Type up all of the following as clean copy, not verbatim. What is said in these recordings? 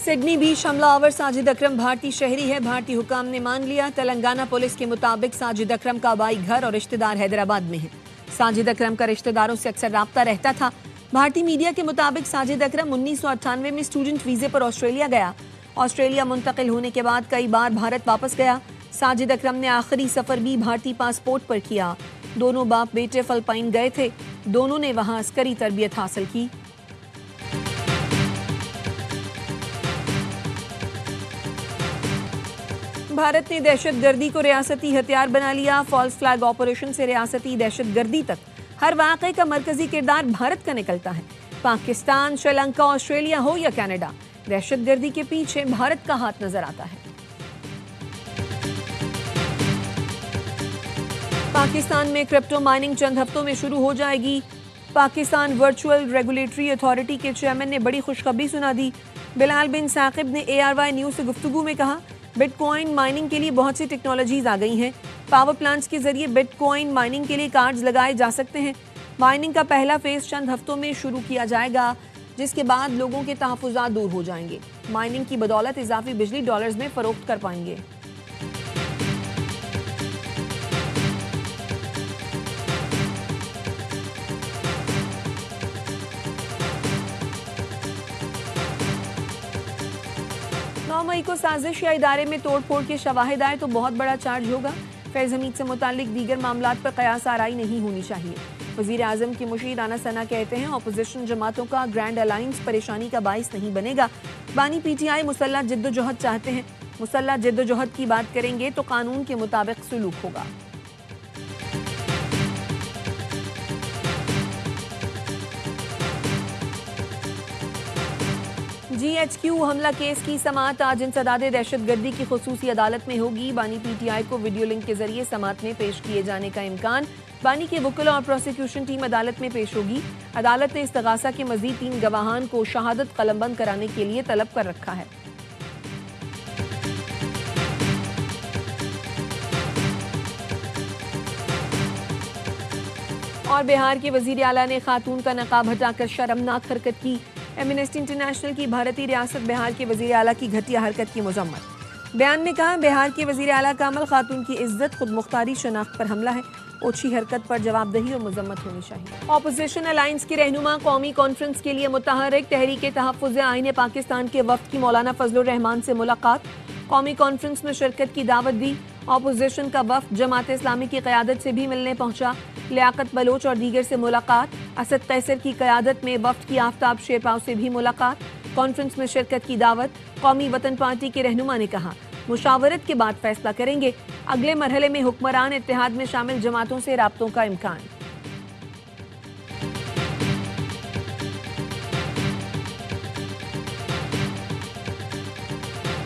Sydney बीच हमलावर साजिद अकरम भारतीय शहरी है। भारतीय हुकाम ने मान लिया। तेलंगाना पुलिस के मुताबिक साजिद अकरम का बाई घर और रिश्तेदार हैदराबाद में है। साजिद अकरम का रिश्तेदारों से अक्सर राब्ता रहता था। भारतीय मीडिया के मुताबिक साजिद अकरम 1998 में स्टूडेंट वीजे पर ऑस्ट्रेलिया गया। ऑस्ट्रेलिया मुंतकिल होने के बाद कई बार भारत वापस गया। साजिद अकरम ने आखिरी सफर भी भारतीय पासपोर्ट पर किया। दोनों बाप बेटे फिलिपाइन गए थे। दोनों ने वहां अस्करी तरबियत हासिल की। भारत ने दहशतगर्दी को रियासती हथियार बना लिया। फॉल्स फ्लैग ऑपरेशन से रियासती दहशतगर्दी तक हर वाक़े का मरकजी किरदार भारत का निकलता है। पाकिस्तान, श्रीलंका, ऑस्ट्रेलिया हो या कनाडा, दहशतगर्दी के पीछे भारत का हाथ नजर आता है। पाकिस्तान में क्रिप्टो माइनिंग चंद हफ्तों में शुरू हो जाएगी। पाकिस्तान वर्चुअल रेगुलेटरी अथॉरिटी के चेयरमैन ने बड़ी खुशखबरी सुना दी। बिलाल बिन साकिब ने ARY न्यूज से गुफ्तगू में कहा, बिटकॉइन माइनिंग के लिए बहुत सी टेक्नोलॉजीज आ गई हैं। पावर प्लांट्स के जरिए बिटकॉइन माइनिंग के लिए कार्ड्स लगाए जा सकते हैं। माइनिंग का पहला फेज चंद हफ्तों में शुरू किया जाएगा, जिसके बाद लोगों के तहफ़्फ़ुज़ात दूर हो जाएंगे। माइनिंग की बदौलत इजाफी बिजली डॉलर्स में फरोख्त कर पाएंगे। मई को साजिश या इदारे में तोड़फोड़ के शवाहिद आए तो बहुत बड़ा चार्ज होगा। फैज़ हमीद से मुतालिक दीगर मामलात पर कयास आराई नहीं होनी चाहिए। वज़ीर आज़म की मुशीर राना सना कहते हैं, अपोजिशन जमातों का ग्रैंड अलायंस परेशानी का बाइस नहीं बनेगा। बानी PTI मुसल्लह जिद्दोजहद चाहते हैं। मुसल्लह जिद्दोजहद की बात करेंगे तो कानून के मुताबिक सुलूक होगा। GHQ हमला केस की समाअत आज इंसदादे दहशतगर्दी की खुसूसी अदालत में होगी। बानी PTI को वीडियो लिंक के जरिए समाअत में पेश किए जाने का इम्कान। बानी के वकीलों और प्रोसिक्यूशन टीम अदालत में पेश होगी। अदालत ने इस्तगासा के मजीद 3 गवाहान को शहादत कलमबंद कराने के लिए तलब कर रखा है। और बिहार के वजीर आला ने खातून का नकाब हटाकर शर्मनाक हरकत की। एमनेस्टी इंटरनेशनल की भारतीय रियासत बिहार के वजीर आला की घटिया हरकत की मजम्मत। बयान में कहा, बिहार के वजीर आला का अमल खातून की इज्जत, खुद मुख्तारी, शनाख्त पर हमला है। ओछी हरकत पर जवाबदेही और मजम्मत होनी चाहिए। ऑपोजिशन अलायंस के रहनुमा कौमी कॉन्फ्रेंस के लिए मुतहर्रिक। तहरीक तहफ़्फ़ुज़ आईन पाकिस्तान के वफ्द की मौलाना फजलुर रहमान से मुलाकात। कौमी कॉन्फ्रेंस में शिरकत की दावत दी। ऑपोजिशन का वफ्द जमात इस्लामी की क़यादत से भी मिलने पहुंचा। लियाकत बलोच और दीगर से मुलाकात। असद कैसर की क़यादत में वफ्द की आफ्ताब शेरपाव से भी मुलाकात। कॉन्फ्रेंस में शिरकत की दावत। कौमी वतन पार्टी के रहनुमा ने कहा, मुशावरत के बाद फैसला करेंगे। अगले मरहले में हुक्मरान इत्तेहाद में शामिल जमातों से राब्तों का इम्कान।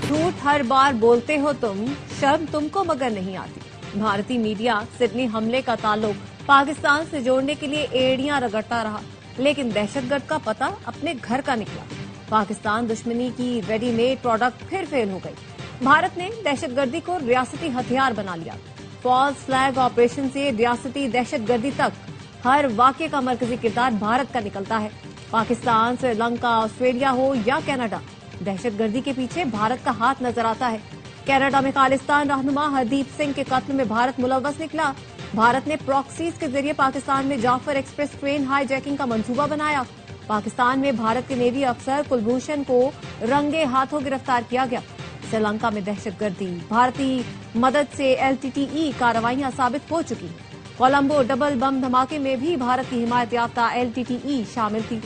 झूठ हर बार बोलते हो तुम, शर्म तुमको मगर नहीं आती। भारतीय मीडिया सिडनी हमले का ताल्लुक पाकिस्तान से जोड़ने के लिए एड़ियां रगड़ता रहा, लेकिन दहशतगर्द का पता अपने घर का निकला। पाकिस्तान दुश्मनी की रेडीमेड प्रोडक्ट फिर फेल हो गई। भारत ने दहशतगर्दी को रियासती हथियार बना लिया। फॉल्स फ्लैग ऑपरेशन से रियासती दहशतगर्दी तक हर वाक़े का मरकजी किरदार भारत का निकलता है। पाकिस्तान, श्रीलंका, ऑस्ट्रेलिया हो या कनाडा, दहशतगर्दी के पीछे भारत का हाथ नजर आता है। कनाडा में खालिस्तान रहनुमा हरदीप सिंह के कत्ल में भारत मुलव्वस निकला। भारत ने प्रॉक्सीज के जरिए पाकिस्तान में जाफर एक्सप्रेस ट्रेन हाईजैकिंग का मंसूबा बनाया। पाकिस्तान में भारत के नेवी अफसर कुलभूषण को रंगे हाथों गिरफ्तार किया गया। श्रीलंका में दहशतगर्दी भारतीय मदद से LTTE कार्रवाइयां साबित हो चुकी हैं। कोलंबो डबल बम धमाके में भी भारत की हिमायत याफ्ता LTTE शामिल थी।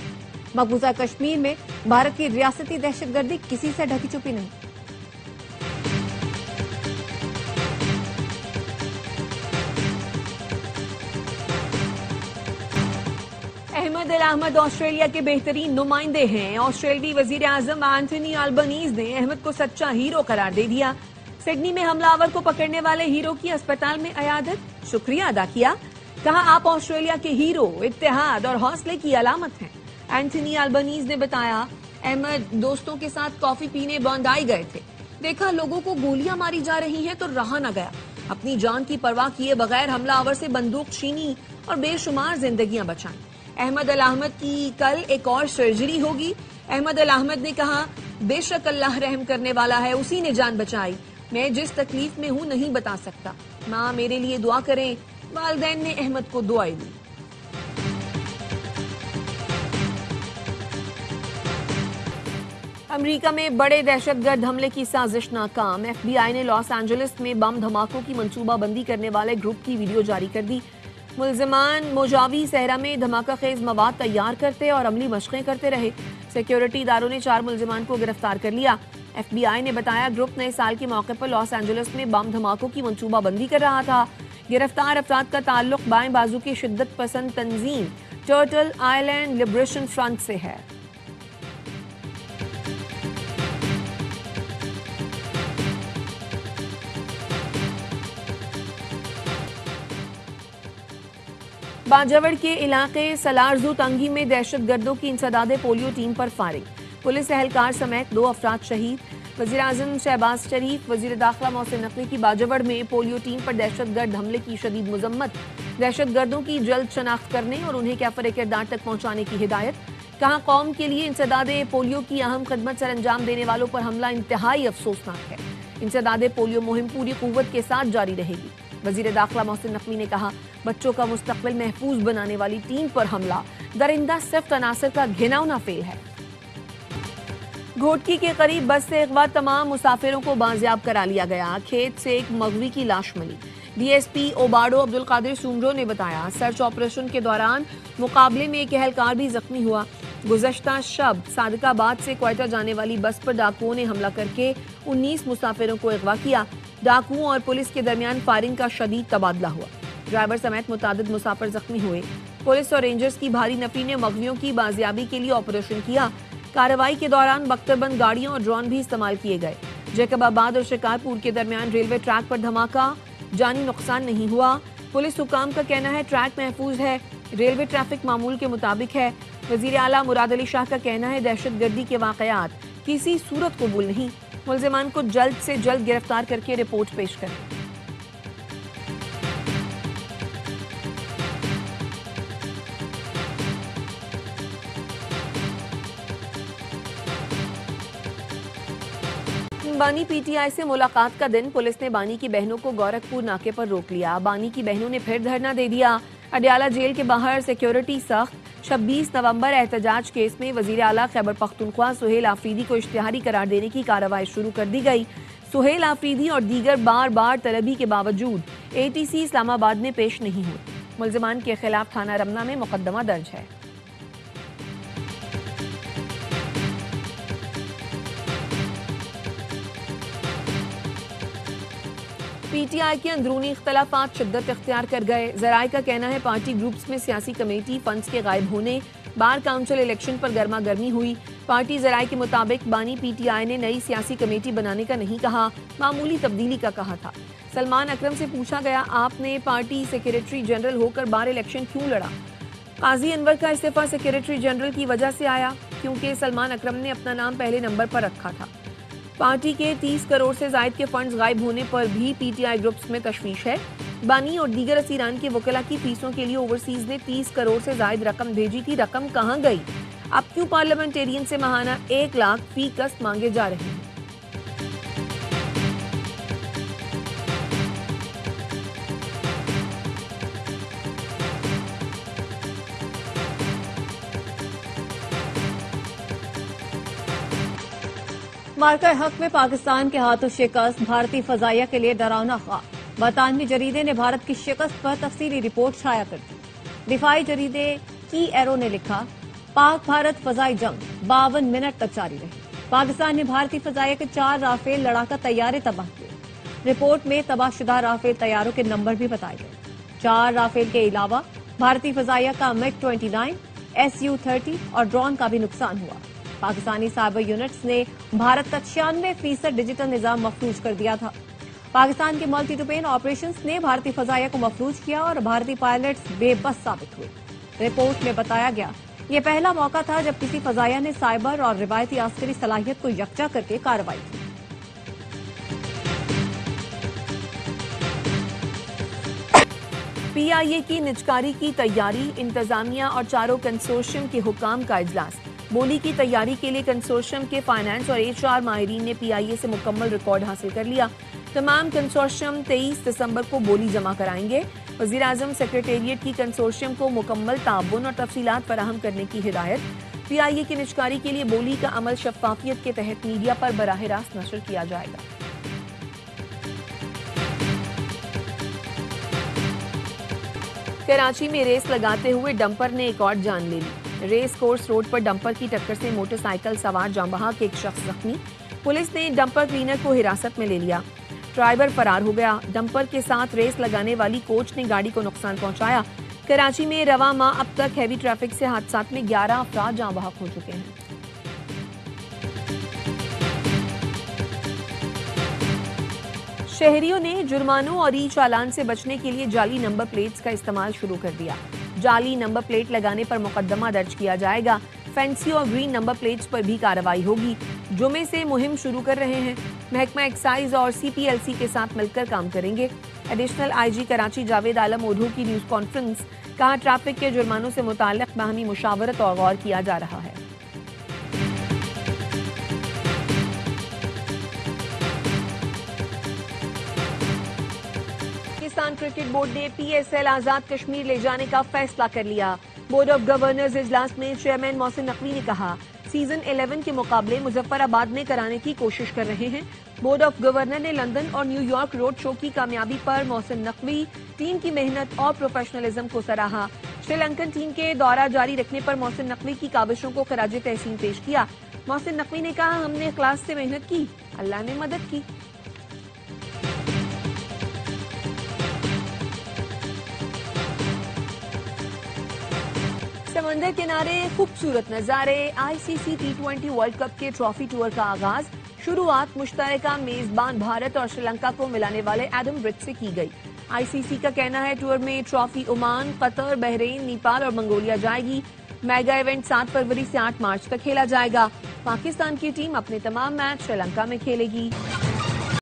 मकबूजा कश्मीर में भारत की रियासती दहशतगर्दी किसी से ढकी छुपी नहीं। अहमद अल अहमद ऑस्ट्रेलिया के बेहतरीन नुमाइंदे हैं। ऑस्ट्रेलियाई वजीर आजम एंथनी अल्बनीज ने अहमद को सच्चा हीरो करार दे दिया। सिडनी में हमलावर को पकड़ने वाले हीरो की अस्पताल में अयादत, शुक्रिया अदा किया। कहा, आप ऑस्ट्रेलिया के हीरो, इत्तेहाद और हौसले की अलामत हैं। एंथनी अल्बनीज ने बताया, अहमद दोस्तों के साथ कॉफी पीने बॉन्डाई गए थे। देखा लोगों को गोलियां मारी जा रही हैं तो रहा न गया। अपनी जान की परवाह किए बगैर हमलावर से बंदूक छीनी और बेशुमार जिंदगियां बचाई। अहमद अल अहमद की कल एक और सर्जरी होगी। अहमद अल अहमद ने कहा, बेशक अल्लाह रहम करने वाला है, उसी ने जान बचाई। मैं जिस तकलीफ में हूं नहीं बता सकता। माँ मेरे लिए दुआ करें। वालिदैन ने अहमद को दुआएं दी। अमेरिका में बड़े दहशतगर्द हमले की साजिश नाकाम। FBI ने लॉस एंजलिस में बम धमाकों की मंसूबाबंदी करने वाले ग्रुप की वीडियो जारी कर दी। मुलजमान मोजावी सहरा में धमाका खेज मवाद तैयार करते और अमली मशक़ें करते रहे। सिक्योरिटी इदारों ने 4 मुलजमान को गिरफ्तार कर लिया। FBI ने बताया, ग्रुप नए साल के मौके पर लॉस एंजलिस में बम धमाकों की मंसूबाबंदी कर रहा था। गिरफ्तार अफराद का ताल्लुक बाएं बाजू की शिद्दत पसंद तंजीम टर्टल आइलैंड लिबरेशन फ्रंट से है। बाजावड़ के इलाके सलारजू तंगी में दहशतगर्दों की इंसदादे पोलियो टीम पर फायरिंग। पुलिस एहलकार समेत 2 अफराद शहीद। वज़ीर आज़म शहबाज शरीफ, वज़ीर दाखिला मोहसिन नकवी की बाजावड़ में पोलियो टीम पर दहशतगर्द हमले की शदीद मजम्मत। दहशतगर्दों की जल्द शनाख्त करने और उन्हें कैफर किरदार तक पहुंचाने की हिदायत। कहा, कौम के लिए इंसदादे पोलियो की अहम खदमत सर अंजाम देने वालों पर हमला इंतहाई अफसोसनाक है। इंसदादे पोलियो मुहिम पूरी कुव्वत के साथ जारी रहेगी। वज़ीर दाखिला मोहसिन नकवी ने कहा, बच्चों का मुस्तकबिल महफूज बनाने वाली टीम पर हमला दरिंदा सिफ्त अनासर का घिनौना फेल है। घोटकी के करीब बस से अगवा तमाम मुसाफिरों को बाजियाब करा लिया गया। खेत से एक मगवी की लाश मिली। DSP ओबाडो अब्दुल कादिर सुमरो ने बताया, सर्च ऑपरेशन के दौरान मुकाबले में एक एहलकार भी जख्मी हुआ। गुज़श्ता शब सादिकाबाद से क्वेटा जाने वाली बस पर डाकुओं ने हमला करके 19 मुसाफिरों को अगवा किया। डाकुओं और पुलिस के दरमियान फायरिंग का शदीद तबादला हुआ। ड्राइवर समेत मुतादिद मुसाफिर जख्मी हुए। पुलिस और रेंजर्स की भारी नफरी ने मगवियों की बाजियाबी के लिए ऑपरेशन किया। कार्रवाई के दौरान बख्तरबंद गाड़ियों और ड्रोन भी इस्तेमाल किए गए। जैकबाबाद और शिकारपुर के दरमियान रेलवे ट्रैक पर धमाका, जानी नुकसान नहीं हुआ। पुलिस हुकाम का कहना है ट्रैक महफूज है, रेलवे ट्रैफिक मामूल के मुताबिक है। वजीर आला मुराद अली शाह का कहना है दहशतगर्दी के वाकयात किसी सूरत कबूल नहीं। मुलजिमान को जल्द से जल्द गिरफ्तार करके रिपोर्ट पेश करें। बानी PTI से मुलाकात का दिन। पुलिस ने बानी की बहनों को गोरखपुर नाके पर रोक लिया। बानी की बहनों ने फिर धरना दे दिया। अडयाला जेल के बाहर सिक्योरिटी सख्त। 26 नवंबर एहतजाज केस में वजीर आला खैबर पख्तूनख्वा सुहेल आफरीदी को इश्तिहारी करार देने की कार्रवाई शुरू कर दी गई। सुहेल आफरीदी और दीगर बार बार तलबी के बावजूद ATC इस्लामाबाद में पेश नहीं हुए। मुलजिमान के खिलाफ थाना रमना में मुकदमा दर्ज है। PTI के अंदरूनी इख्तलाफात शिद्दत इख्तियार कर गए। जराए का कहना है पार्टी ग्रुप्स में सियासी कमेटी फंड्स के गायब होने, बार काउंसिल इलेक्शन पर गर्मा गर्मी हुई। पार्टी जराए के मुताबिक बानी PTI ने नई सियासी कमेटी बनाने का नहीं कहा, मामूली तब्दीली का कहा था। सलमान अकरम से पूछा गया, आपने पार्टी सेक्रेटरी जनरल होकर बार इलेक्शन क्यों लड़ा? काजी अनवर का इस्तीफा सेक्रेटरी जनरल की वजह से आया, क्योंकि सलमान अकरम ने अपना नाम पहले नंबर पर रखा था। पार्टी के 30 करोड़ से जायद के फंड्स गायब होने पर भी PTI ग्रुप्स में तशवीश है। बानी और दीगर असीरान के वकला की फीसों के लिए ओवरसीज ने 30 करोड़ से जायद रकम भेजी थी। रकम कहां गई? अब क्यों पार्लियामेंटेरियन से माहाना 1 लाख फी कस्त मांगे जा रहे हैं? मार्कर हक में पाकिस्तान के हाथों शिकस्त, भारतीय फजाइया के लिए डरावना ख्वाब। बरतानवी जरीदे ने भारत की शिकस्त पर तफसीली रिपोर्ट शाया कर दी। दिफाई जरीदे की एरो ने लिखा, पाक भारत फजाई जंग 52 मिनट तक जारी रही। पाकिस्तान ने भारतीय फजाइया के 4 राफेल लड़ाका तैयारे तबाह किए। रिपोर्ट में तबाहशुदा राफेल तैयारों के नंबर भी बताए गए। 4 राफेल के अलावा भारतीय फजाइया का MiG-29, Su-30 और ड्रोन का भी नुकसान हुआ। पाकिस्तानी साइबर यूनिट्स ने भारत का 96% डिजिटल निजाम मफलूज कर दिया था। पाकिस्तान के मल्टी डोमेन ऑपरेशंस ने भारतीय फजाइया को मफलूज किया और भारतीय पायलट्स बेबस साबित हुए। रिपोर्ट में बताया गया, ये पहला मौका था जब किसी फजाइया ने साइबर और रिवायती आस्करी सलाहियत को यकजा करके कार्रवाई की। PIA की निजकारी की तैयारी, इंतजामिया और चारों कंसोर्शियम के हुकाम का इजलास। बोली की तैयारी के लिए कंसोर्शियम के फाइनेंस और HR माहिरीन ने PIA से मुकम्मल रिकॉर्ड हासिल कर लिया। तमाम कंसोर्शियम 23 दिसंबर को बोली जमा कराएंगे। वज़ीर-ए-आज़म सेक्रेटेरिएट की कंसोर्शियम को मुकम्मल ताउन और तफसीलात फराहम करने की हिदायत। PIA की निजकारी के लिए बोली का अमल शफाफियत के तहत मीडिया पर बराह रास्त नशर किया जाएगा। कराची में रेस लगाते हुए डंपर ने एक और जान ले ली। रेस कोर्स रोड पर डंपर की टक्कर से मोटरसाइकिल सवार जाँ बहक एक शख्स जख्मी। पुलिस ने डंपर क्लीनर को हिरासत में ले लिया। ड्राइवर फरार हो गया। डंपर के साथ रेस लगाने वाली कोच ने गाड़ी को नुकसान पहुंचाया। कराची में रवा माह अब तक हैवी ट्रैफिक से हादसात में 11 अफराद जाँ बहक हो चुके हैं। शहरियों ने जुर्मानों और ई चालान से बचने के लिए जाली नंबर प्लेट्स का इस्तेमाल शुरू कर दिया। जाली नंबर प्लेट लगाने पर मुकदमा दर्ज किया जाएगा। फैंसी और ग्रीन नंबर प्लेट्स पर भी कार्रवाई होगी। जुमे से मुहिम शुरू कर रहे हैं। महकमा एक्साइज और CPLC के साथ मिलकर काम करेंगे। एडिशनल IG कराची जावेद आलम ओढ़ू की न्यूज कॉन्फ्रेंस। कहा, ट्रैफिक के जुर्मानों से मुताल्लिक बाहमी मुशावरत और गौर किया जा रहा है। पाकिस्तान क्रिकेट बोर्ड ने PSL आजाद कश्मीर ले जाने का फैसला कर लिया। बोर्ड ऑफ गवर्नर्स इजलास में चेयरमैन मोहसिन नकवी ने कहा, सीजन 11 के मुकाबले मुजफ्फराबाद में कराने की कोशिश कर रहे हैं। बोर्ड ऑफ गवर्नर ने लंदन और न्यूयॉर्क रोड शो की कामयाबी पर मोहसिन नकवी टीम की मेहनत और प्रोफेशनलिज्म को सराहा। श्रीलंकन टीम के दौरा जारी रखने पर मोहसिन नकवी की काविशों को खराजे तहसीन पेश किया। मोहसिन नकवी ने कहा, हमने इखलास से मेहनत की, अल्लाह ने मदद की। समंदर किनारे खूबसूरत नजारे। ICC T20 वर्ल्ड कप के ट्रॉफी टूर का आगाज। शुरुआत मुश्तरका मेजबान भारत और श्रीलंका को मिलाने वाले एडम ब्रिज से की गई। ICC का कहना है टूर में trophy Oman, Qatar, Bahrain, Nepal और मंगोलिया जाएगी। मेगा इवेंट 7 फरवरी से 8 मार्च तक खेला जाएगा। पाकिस्तान की टीम अपने तमाम मैच श्रीलंका में खेलेगी।